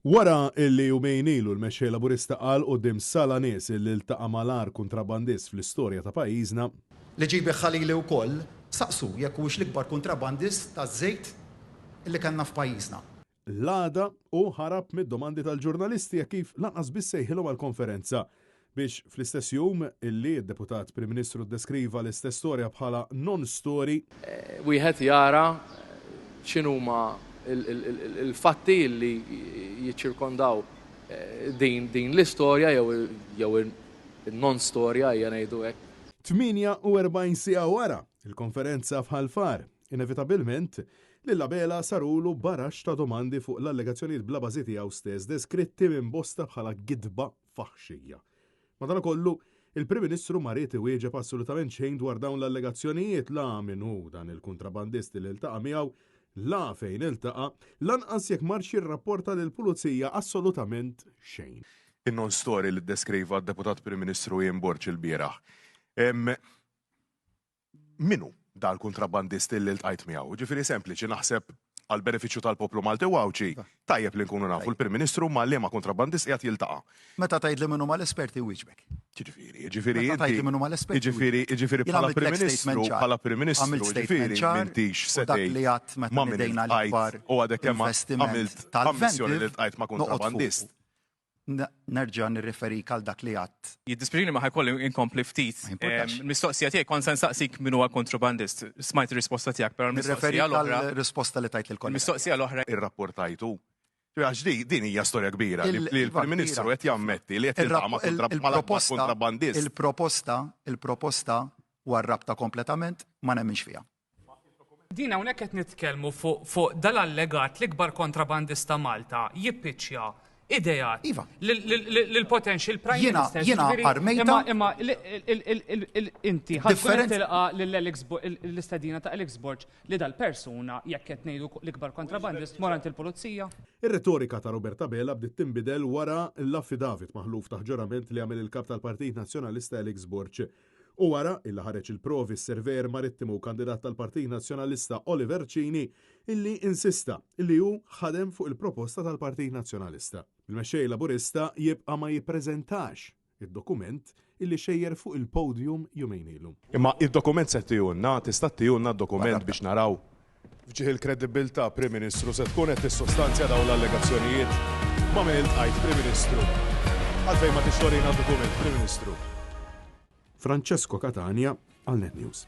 Wara illi jumejn ilu l-mexxej Laburista qal quddiem sala nies illi ltaqa' mal-agħar kontrabandist fl-istorja ta' pajjiżna li ġibi ħalili wkoll saqsu jekk huwiex l-ikbar kontrabandist taż-żejt illi kellna f'pajjiżna. l-għada u ħarab mid-domandi tal-ġurnalisti jekk kif lanqas biss sejħilhom għall-konferenza biex fl-istess jum illi d-deputat Prim Ministru ddeskriva l-istess storja bħala non-story. Wieħed jara x'inhuma il-fatti li jiċċirkondaw din l-istorja jew il-non-storja hija ngħidu hekk. 48 siegħa wara il-konferenza f'Ħalfar, inevitabilment Lil-Labela sarulu barax ta' domandi fuq l-allegazzjonijiet bla bażi tiegħu stess deskritti minn bosta bħala gidba faħxija. Madankollu, il-Prim Ministru ma ried iwieġeb assolutament xejn dwar dawn l-allegazzjonijiet la minnu dan il-kontrabandist li iltaqa' miegħu la fejn iltaqa' lanqas jekk marx jirrapporta lill-Pulizija assolutament xejn. In-non story li ddeskriva d-Deputat Prim Ministru Ian Borg il-bieraħ. Minu dal-kontrabandist li ltqajt miegħu? Ġifieri sempliċi naħseb għal benefiċċju tal-poplu Malti wawċi, tajjeb li nkunu nafu l-Prim-Ministru ma' liema kontrabandist qiegħed jiltaqa'. Meta tgħidli minnu mal-esperti wieġbek. Ġifieri bħala Prim-Ministru, ġifieri m'intix setejt ma' min iltqajt u għadek kemm għamilt ammissjoni li ltqajt ma' kontrabandist. Nerġa' nirreferik għal dak li għadd. Jiddispjaċini ma ħajkolli inkompli ftit. Mistoqsija tiegħek kont se nsaqsik min huwa kontrabandist. Smajt ir-risposta tiegħek, però mistoqsija l-oħra. Risposta li tajt lill-kollega. Mistoqsija l-oħra. Irrapportajtu. Għax din hija storja kbira li l-Prim Ministru qed jammetti li qed jiltaqa' ma' kontrabandist. Il-proposta warrabta kompletament ma nemminx fiha. Din hawnhekk qed nitkellmu fuq dal-allegat l-ikbar kontrabandista Malta jippiċċja idejat l-potential prime minister. Jiena armejta. Imma inti ħadd tilqa l-istadina ta' Alex Borg li dal-persuna jekk qed ngħidu l-ikbar kontrabandist morant il-pulizija. Ir-retorika ta' Roberta Bela bdiet tinbidel wara l-affidavit maħluf ta' ġurament li għamel il-kap tal-Partit Nazzjonalista Alex Borg. U wara illi ħareġ il-provi s-server marittimu kandidat tal-Partit Nazzjonalista Oliver Cini illi insista illi hu ħadem fuq il-proposta tal-Partit Nazzjonalista. Il-mexxej Laburista jibqa' ma jippreżentax id-dokument illi xejjer fuq il-podium jumejn ilu. Imma id-dokument se tijunna, tista' tijunna d-dokument biex naraw fġieħ il-kredibilità Prim Ministru se tkun qed tissostanzja dawn l-allegazzjonijiet ma' min iltqajt Prim Ministru. Għalfejn ma tixtorina d-dokument Prim Ministru. Francesco Catania għal Net News.